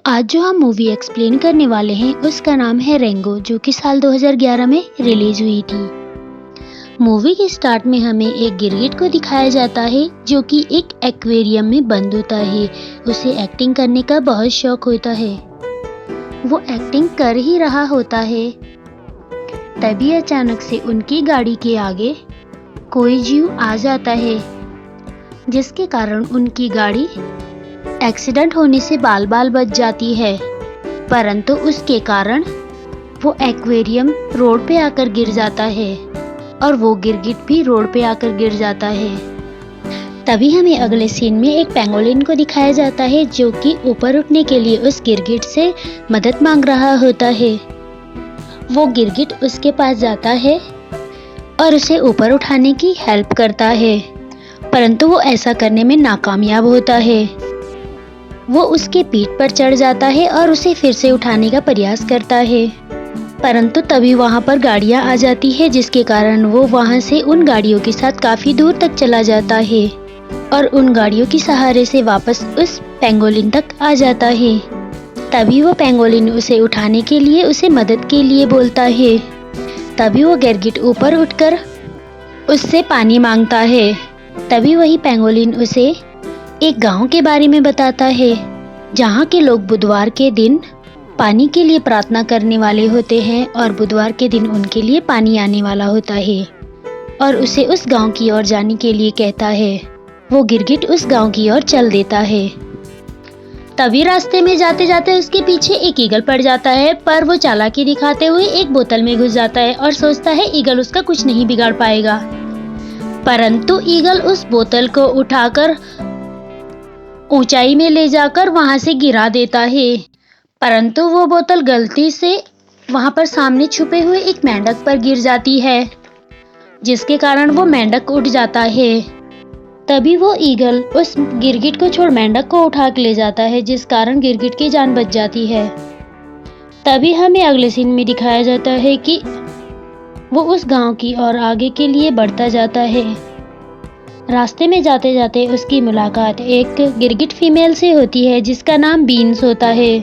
आज जो हम मूवी एक्सप्लेन करने वाले हैं उसका नाम है रेंगो, जो कि साल 2011 में रिलीज हुई थी। मूवी के स्टार्ट में हमें एक गिरगिट को दिखाया जाता है जो कि एक एक्वेरियम में बंद होता है। उसे एक्टिंग करने का बहुत शौक होता है। वो एक्टिंग कर ही रहा होता है, तभी अचानक से उनकी गाड़ी के आगे कोई जीव आ जाता है, जिसके कारण उनकी गाड़ी एक्सीडेंट होने से बाल बाल बच जाती है। परंतु उसके कारण वो एक्वेरियम रोड पे आकर गिर जाता है और वो गिरगिट भी रोड पे आकर गिर जाता है। तभी हमें अगले सीन में एक पेंगोलिन को दिखाया जाता है जो कि ऊपर उठने के लिए उस गिरगिट से मदद मांग रहा होता है। वो गिरगिट उसके पास जाता है और उसे ऊपर उठाने की हेल्प करता है, परंतु वो ऐसा करने में नाकामयाब होता है। वो उसके पीठ पर चढ़ जाता है और उसे फिर से उठाने का प्रयास करता है, परंतु तभी वहां पर गाड़ियां आ जाती है, जिसके कारण वो वहां से उन गाड़ियों के साथ काफी दूर तक चला जाता है और उन गाड़ियों के सहारे से वापस उस पेंगोलिन तक आ जाता है। तभी वो पेंगोलिन उसे उठाने के लिए उसे मदद के लिए बोलता है। तभी वो गिरगिट ऊपर उठकर उससे पानी मांगता है। तभी वही पेंगोलिन उसे एक गांव के बारे में बताता है, जहां के लोग बुधवार के दिन पानी के लिए प्रार्थना करने वाले होते हैं और बुधवार के दिन उनके लिए पानी आने वाला होता है, और उसे उस गांव की ओर जाने के लिए कहता है। वो गिरगिट उस गांव की ओर चल देता है। तभी रास्ते में जाते जाते उसके पीछे एक ईगल पड़ जाता है, पर वो चालाकी दिखाते हुए एक बोतल में घुस जाता है और सोचता है ईगल उसका कुछ नहीं बिगाड़ पाएगा। परंतु ईगल उस बोतल को उठाकर ऊंचाई में ले जाकर वहां से गिरा देता है, परंतु वो बोतल गलती से वहां पर सामने छुपे हुए एक मेंढक पर गिर जाती है, जिसके कारण वो मेंढक उठ जाता है। तभी वो ईगल उस गिरगिट को छोड़ मेंढक को उठा के ले जाता है, जिस कारण गिरगिट की जान बच जाती है। तभी हमें अगले सीन में दिखाया जाता है कि वो उस गांव की और आगे के लिए बढ़ता जाता है। रास्ते में जाते जाते उसकी मुलाकात एक गिरगिट फीमेल से होती है जिसका नाम बीन्स होता है।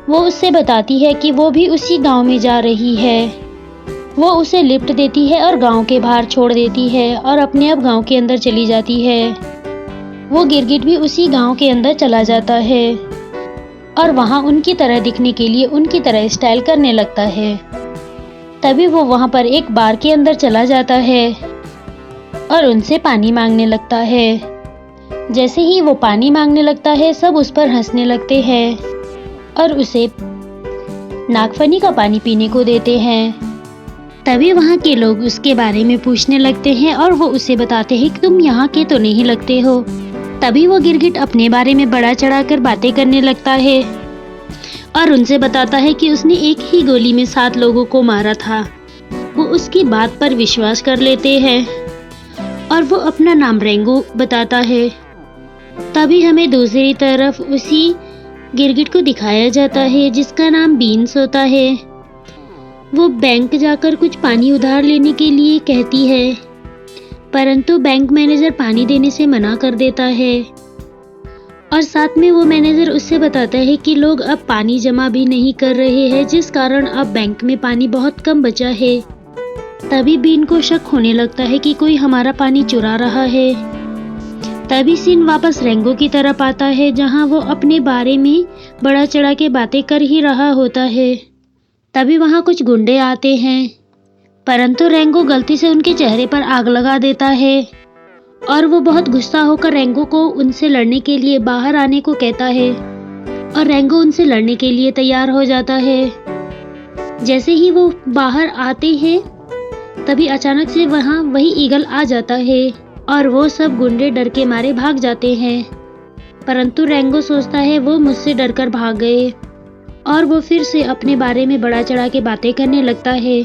वो उससे बताती है कि वो भी उसी गांव में जा रही है। वो उसे लिफ्ट देती है और गांव के बाहर छोड़ देती है और अपने आप गांव के अंदर चली जाती है। वो गिरगिट भी उसी गांव के अंदर चला जाता है और वहां उनकी तरह दिखने के लिए उनकी तरह स्टाइल करने लगता है। तभी वो वहां पर एक बार के अंदर चला जाता है और उनसे पानी मांगने लगता है। जैसे ही वो पानी मांगने लगता है, सब उस पर हंसने लगते हैं और उसे नागफनी का पानी पीने को देते हैं। तभी वहाँ के लोग उसके बारे में पूछने लगते हैं और वो उसे बताते हैं कि तुम यहाँ के तो नहीं लगते हो। तभी वो गिरगिट अपने बारे में बढ़ा चढ़ाकर बातें करने लगता है और उनसे बताता है कि उसने एक ही गोली में 7 लोगों को मारा था। वो उसकी बात पर विश्वास कर लेते हैं और वो अपना नाम रेंगो बताता है। तभी हमें दूसरी तरफ उसी गिरगिट को दिखाया जाता है जिसका नाम बीन्स होता है। वो बैंक जाकर कुछ पानी उधार लेने के लिए कहती है, परंतु बैंक मैनेजर पानी देने से मना कर देता है और साथ में वो मैनेजर उससे बताता है कि लोग अब पानी जमा भी नहीं कर रहे हैं, जिस कारण अब बैंक में पानी बहुत कम बचा है। तभी बीन को शक होने लगता है कि कोई हमारा पानी चुरा रहा है। तभी सीन वापस रेंगो की तरफ आता है, जहां वो अपने बारे में बड़ा चढ़ा के बातें कर ही रहा होता है। तभी वहां कुछ गुंडे आते हैं, परंतु रेंगो गलती से उनके चेहरे पर आग लगा देता है और वो बहुत गुस्सा होकर रेंगो को उनसे लड़ने के लिए बाहर आने को कहता है और रेंगो उनसे लड़ने के लिए तैयार हो जाता है। जैसे ही वो बाहर आते हैं, तभी अचानक से वहां वही ईगल आ जाता है और वो सब गुंडे डर के मारे भाग जाते हैं, परंतु रेंगो सोचता है वो मुझसे डरकर भाग गए और वो फिर से अपने बारे में बढ़ा चढ़ा के बातें करने लगता है।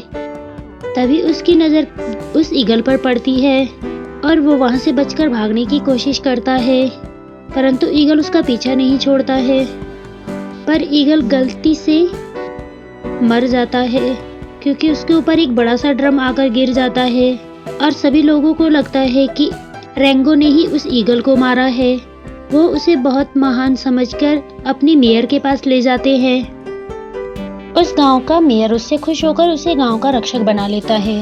तभी उसकी नज़र उस ईगल पर पड़ती है और वो वहां से बचकर भागने की कोशिश करता है, परंतु ईगल उसका पीछा नहीं छोड़ता है। पर ईगल गलती से मर जाता है क्योंकि उसके ऊपर एक बड़ा सा ड्रम आकर गिर जाता है और सभी लोगों को लगता है कि रेंगो ने ही उस ईगल को मारा है। वो उसे बहुत महान समझकर अपने मेयर के पास ले जाते हैं। उस गांव का मेयर उससे खुश होकर उसे गांव का रक्षक बना लेता है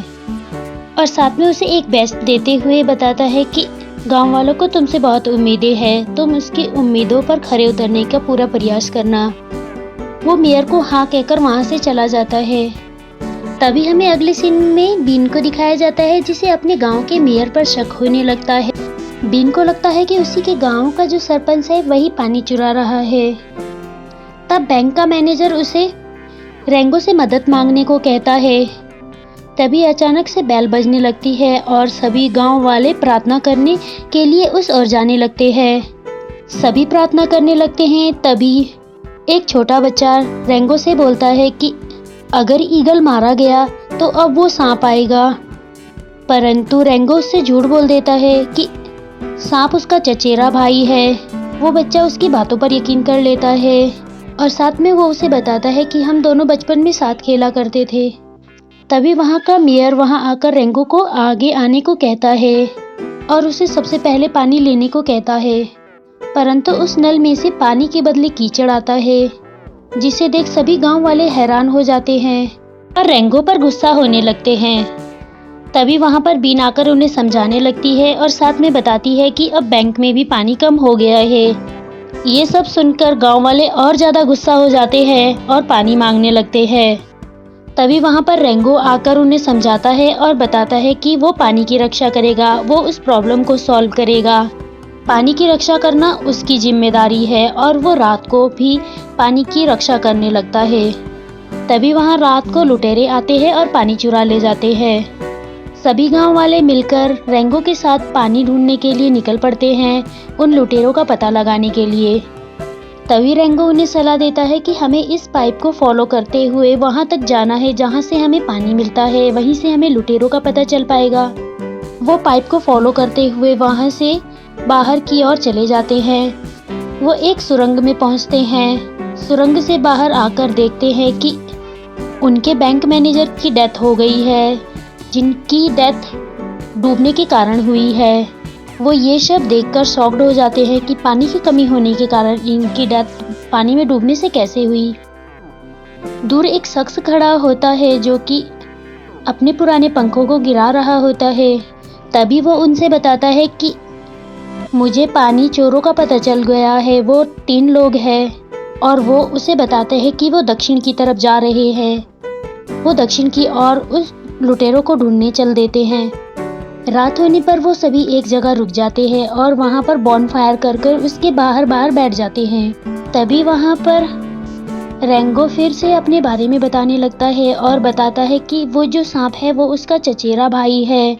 और साथ में उसे एक बेस्ट देते हुए बताता है कि गांव वालों को तुमसे बहुत उम्मीदें हैं, तुम उसकी उम्मीदों पर खरे उतरने का पूरा प्रयास करना। वो मेयर को हाँ कहकर वहां से चला जाता है। तभी हमें अगले सीन में बीन को दिखाया जाता है, जिसे अपने गांव के मेयर पर शक होने लगता है। बीन को लगता है कि उसी के गांव का जो सरपंच है वही पानी चुरा रहा है। तब बैंक का मैनेजर उसे रेंगो से मदद मांगने को कहता है। तभी अचानक से बेल बजने लगती है और सभी गांव वाले प्रार्थना करने के लिए उस ओर जाने लगते हैं। सभी प्रार्थना करने लगते हैं। तभी एक छोटा बच्चा रेंगो से बोलता है कि अगर ईगल मारा गया तो अब वो सांप आएगा, परंतु रेंगो उससे झूठ बोल देता है कि सांप उसका चचेरा भाई है। वो बच्चा उसकी बातों पर यकीन कर लेता है और साथ में वो उसे बताता है कि हम दोनों बचपन में साथ खेला करते थे। तभी वहाँ का मेयर वहाँ आकर रेंगो को आगे आने को कहता है और उसे सबसे पहले पानी लेने को कहता है, परंतु उस नल में से पानी के बदले कीचड़ आता है, जिसे देख सभी गांव वाले हैरान हो जाते हैं और रेंगो पर गुस्सा होने लगते हैं। तभी वहां पर बीन आकर उन्हें समझाने लगती है और साथ में बताती है कि अब बैंक में भी पानी कम हो गया है। ये सब सुनकर गांव वाले और ज्यादा गुस्सा हो जाते हैं और पानी मांगने लगते हैं। तभी वहां पर रेंगो आकर उन्हें समझाता है और बताता है कि वो पानी की रक्षा करेगा, वो उस प्रॉब्लम को सॉल्व करेगा। पानी की रक्षा करना उसकी जिम्मेदारी है और वो रात को भी पानी की रक्षा करने लगता है। तभी वहां रात को लुटेरे आते हैं और पानी चुरा ले जाते हैं। सभी गांव वाले मिलकर रेंगो के साथ पानी ढूंढने के लिए निकल पड़ते हैं, उन लुटेरों का पता लगाने के लिए। तभी रेंगो उन्हें सलाह देता है कि हमें इस पाइप को फॉलो करते हुए वहां तक जाना है जहां से हमें पानी मिलता है, वहीं से हमें लुटेरों का पता चल पाएगा। वो पाइप को फॉलो करते हुए वहां से बाहर की ओर चले जाते हैं। वो एक सुरंग में पहुंचते हैं। सुरंग से बाहर आकर देखते हैं कि उनके बैंक मैनेजर की डेथ हो गई है, जिनकी डेथ डूबने के कारण हुई है। वो ये सब देखकर शॉक्ड हो जाते हैं कि पानी की कमी होने के कारण इनकी डेथ पानी में डूबने से कैसे हुई। दूर एक शख्स खड़ा होता है जो कि अपने पुराने पंखों को गिरा रहा होता है। तभी वो उनसे बताता है कि मुझे पानी चोरों का पता चल गया है, वो 3 लोग हैं और वो उसे बताते हैं कि वो दक्षिण की तरफ जा रहे हैं। वो दक्षिण की ओर उस लुटेरों को ढूंढने चल देते हैं। रात होने पर वो सभी एक जगह रुक जाते हैं और वहां पर बॉनफायर कर उसके बाहर बैठ जाते हैं। तभी वहां पर रेंगो फिर से अपने बारे में बताने लगता है और बताता है कि वो जो सांप है वो उसका चचेरा भाई है।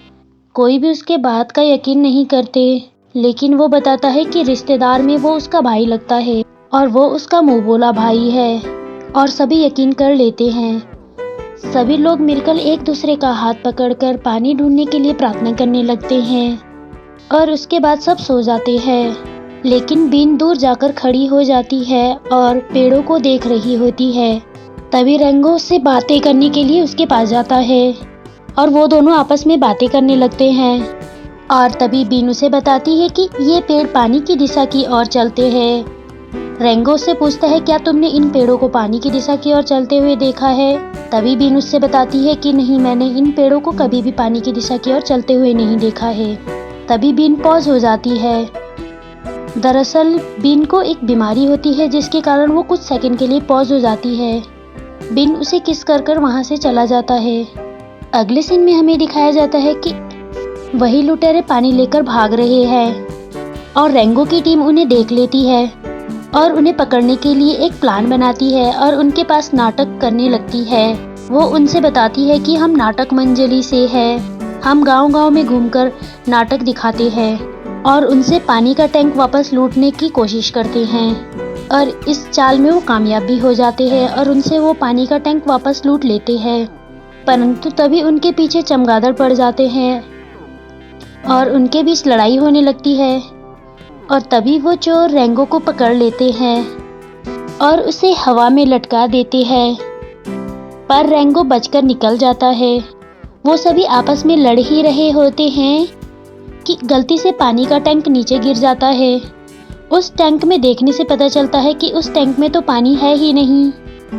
कोई भी उसके बात का यकीन नहीं करते, लेकिन वो बताता है कि रिश्तेदार में वो उसका भाई लगता है और वो उसका मुंह बोला भाई है और सभी यकीन कर लेते हैं। सभी लोग मिलकर एक दूसरे का हाथ पकड़कर पानी ढूंढने के लिए प्रार्थना करने लगते हैं और उसके बाद सब सो जाते हैं। लेकिन बीन दूर जाकर खड़ी हो जाती है और पेड़ों को देख रही होती है। तभी रेंगो से बातें करने के लिए उसके पास जाता है और वो दोनों आपस में बातें करने लगते हैं। और तभी बीन उसे बताती है कि ये पेड़ पानी की दिशा की ओर चलते हैं। रेंगो से पूछता है क्या तुमने इन पेड़ों को पानी की दिशा की ओर चलते हुए देखा है। तभी बीन उससे बताती है कि नहीं, मैंने इन पेड़ों को कभी भी पानी की दिशा की ओर चलते हुए नहीं देखा है। तभी बीन पॉज हो जाती है। दरअसल बीन को एक बीमारी होती है जिसके कारण वो कुछ सेकंड के लिए पॉज हो जाती है। बीन उसे किस कर वहां से चला जाता है। अगले सीन में हमें दिखाया जाता है कि वही लुटेरे पानी लेकर भाग रहे हैं और रेंगो की टीम उन्हें देख लेती है और उन्हें पकड़ने के लिए एक प्लान बनाती है और उनके पास नाटक करने लगती है। वो उनसे बताती है कि हम नाटक मंजरी से हैं, हम गांव-गांव में घूमकर नाटक दिखाते हैं और उनसे पानी का टैंक वापस लूटने की कोशिश करते हैं। और इस चाल में वो कामयाब भी हो जाते हैं और उनसे वो पानी का टैंक वापस लूट लेते हैं। परंतु तभी उनके पीछे चमगादड़ पड़ जाते हैं और उनके बीच लड़ाई होने लगती है और तभी वो चोर रेंगो को पकड़ लेते हैं और उसे हवा में लटका देते हैं, पर रेंगो बचकर निकल जाता है। वो सभी आपस में लड़ ही रहे होते हैं कि गलती से पानी का टैंक नीचे गिर जाता है उस टैंक में देखने से पता चलता है कि उस टैंक में तो पानी है ही नहीं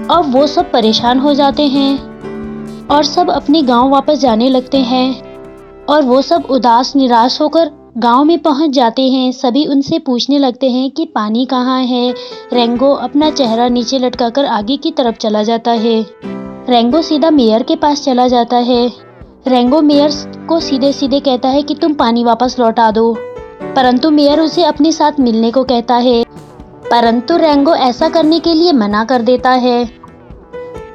और वो सब परेशान हो जाते हैं और सब अपने गांव वापस जाने लगते हैं और वो सब उदास निराश होकर गांव में पहुंच जाते हैं। सभी उनसे पूछने लगते हैं कि पानी कहाँ है। रेंगो अपना चेहरा नीचे लटकाकर आगे की तरफ चला जाता है। रेंगो सीधा मेयर के पास चला जाता है। रेंगो मेयर को सीधे सीधे कहता है कि तुम पानी वापस लौटा दो, परंतु मेयर उसे अपने साथ मिलने को कहता है, परंतु रेंगो ऐसा करने के लिए मना कर देता है।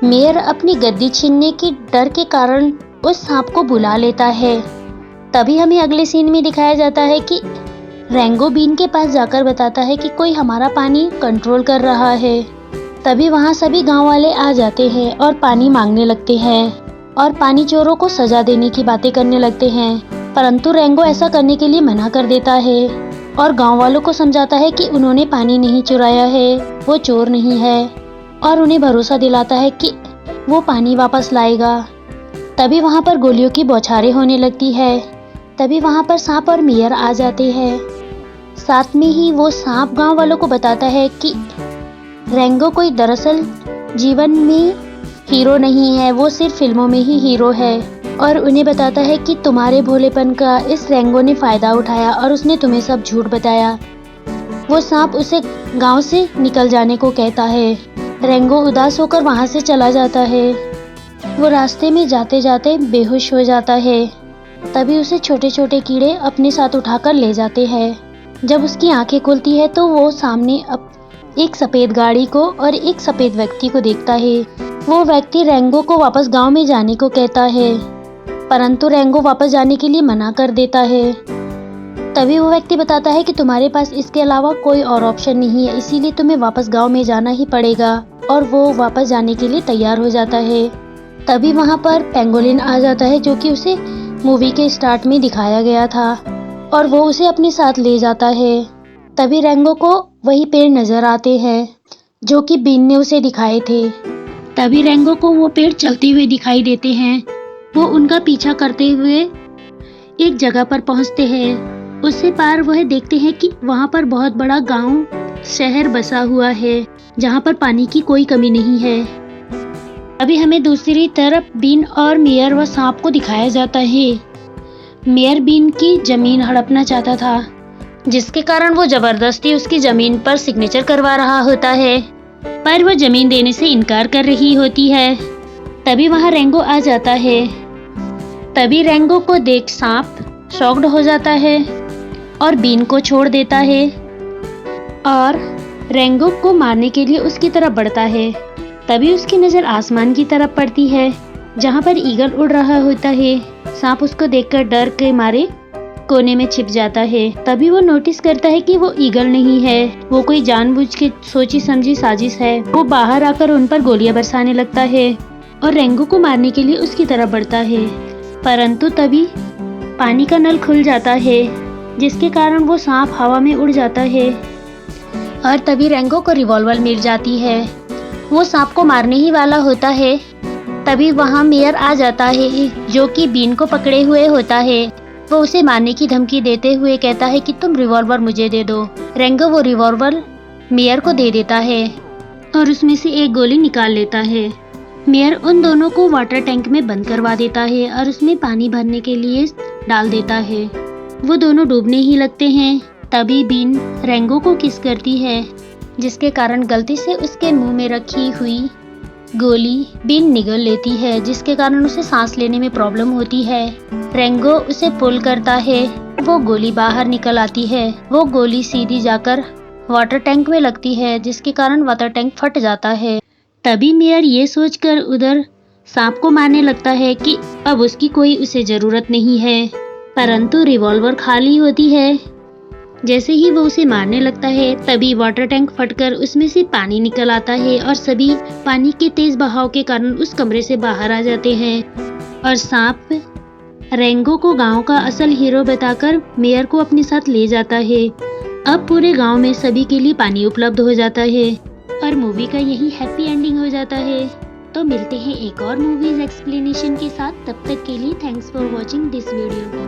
मेयर अपनी गद्दी छीनने के डर के कारण उस सांप को बुला लेता है। तभी हमें अगले सीन में दिखाया जाता है कि रेंगो बीन के पास जाकर बताता है कि कोई हमारा पानी कंट्रोल कर रहा है। तभी वहाँ सभी गांव वाले आ जाते हैं और पानी मांगने लगते हैं और पानी चोरों को सजा देने की बातें करने लगते हैं, परंतु रेंगो ऐसा करने के लिए मना कर देता है और गांव वालों को समझाता है कि उन्होंने पानी नहीं चुराया है, वो चोर नहीं है और उन्हें भरोसा दिलाता है कि वो पानी वापस लाएगा। तभी वहाँ पर गोलियों की बौछारें होने लगती है। तभी वहाँ पर सांप और मेयर आ जाते हैं। साथ में ही वो सांप गांव वालों को बताता है कि रेंगो कोई दरअसल जीवन में हीरो नहीं है, वो सिर्फ फिल्मों में ही हीरो है और उन्हें बताता है कि तुम्हारे भोलेपन का इस रेंगो ने फ़ायदा उठाया और उसने तुम्हें सब झूठ बताया। वो सांप उसे गांव से निकल जाने को कहता है। रेंगो उदास होकर वहाँ से चला जाता है। वो रास्ते में जाते जाते बेहोश हो जाता है। तभी उसे छोटे छोटे कीड़े अपने साथ उठाकर ले जाते हैं। जब उसकी आंखें खुलती है तो वो सामने एक सफ़ेद गाड़ी को और एक सफ़ेद व्यक्ति को देखता है। वो व्यक्ति रेंगो को वापस गांव में जाने को कहता है, परंतु रेंगो वापस जाने के लिए मना कर देता है। तभी वो व्यक्ति बताता है कि तुम्हारे पास इसके अलावा कोई और ऑप्शन नहीं है, इसीलिए तुम्हें वापस गांव में जाना ही पड़ेगा और वो वापस जाने के लिए तैयार हो जाता है। तभी वहाँ पर पेंगोलिन आ जाता है जो कि उसे मूवी के स्टार्ट में दिखाया गया था और वो उसे अपने साथ ले जाता है। तभी रेंगो को वही पेड़ नजर आते हैं जो कि बीन ने उसे दिखाए थे। तभी रेंगो को वो पेड़ चलते हुए दिखाई देते हैं। वो उनका पीछा करते हुए एक जगह पर पहुंचते हैं। उससे पार वह देखते हैं कि वहां पर बहुत बड़ा गांव शहर बसा हुआ है जहां पर पानी की कोई कमी नहीं है। अभी हमें दूसरी तरफ बीन और मेयर व सांप को दिखाया जाता है। मेयर बीन की जमीन हड़पना चाहता था, जिसके कारण वो जबरदस्ती उसकी जमीन पर सिग्नेचर करवा रहा होता है, पर वो जमीन देने से इनकार कर रही होती है। तभी वहाँ रेंगो आ जाता है। तभी रेंगो को देख सांप शॉक्ड हो जाता है और बीन को छोड़ देता है और रेंगो को मारने के लिए उसकी तरफ बढ़ता है। तभी उसकी नज़र आसमान की तरफ पड़ती है जहाँ पर ईगल उड़ रहा होता है। सांप उसको देखकर डर के मारे कोने में छिप जाता है। तभी वो नोटिस करता है कि वो ईगल नहीं है, वो कोई जानबूझ के सोची समझी साजिश है। वो बाहर आकर उन पर गोलियां बरसाने लगता है और रेंगो को मारने के लिए उसकी तरफ बढ़ता है, परंतु तभी पानी का नल खुल जाता है जिसके कारण वो सांप हवा में उड़ जाता है और तभी रेंगो को रिवॉल्वर मिल जाती है। वो सांप को मारने ही वाला होता है। तभी वहाँ मेयर आ जाता है जो कि बीन को पकड़े हुए होता है। वो उसे मारने की धमकी देते हुए कहता है कि तुम रिवॉल्वर मुझे दे दो। रेंगो वो रिवॉल्वर मेयर को दे देता है और उसमें से एक गोली निकाल लेता है। मेयर उन दोनों को वाटर टैंक में बंद करवा देता है और उसमें पानी भरने के लिए डाल देता है। वो दोनों डूबने ही लगते हैं। तभी बीन रेंगो को किस करती है, जिसके कारण गलती से उसके मुंह में रखी हुई गोली बीन निगल लेती है, जिसके कारण उसे सांस लेने में प्रॉब्लम होती है। रेंगो उसे पुल करता है, वो गोली बाहर निकल आती है। वो गोली सीधी जाकर वाटर टैंक में लगती है, जिसके कारण वाटर टैंक फट जाता है। तभी मेयर ये सोचकर उधर सांप को मारने लगता है कि अब उसकी कोई उसे जरूरत नहीं है, परंतु रिवॉल्वर खाली होती है। जैसे ही वो उसे मारने लगता है तभी वाटर टैंक फटकर उसमें से पानी निकल आता है और सभी पानी के तेज बहाव के कारण उस कमरे से बाहर आ जाते हैं और सांप रेंगो को गांव का असल हीरो बताकर मेयर को अपने साथ ले जाता है। अब पूरे गांव में सभी के लिए पानी उपलब्ध हो जाता है और मूवी का यही हैप्पी एंडिंग हो जाता है। तो मिलते हैं एक और मूवीज एक्सप्लेनेशन के साथ, तब तक के लिए thanks for watching this video.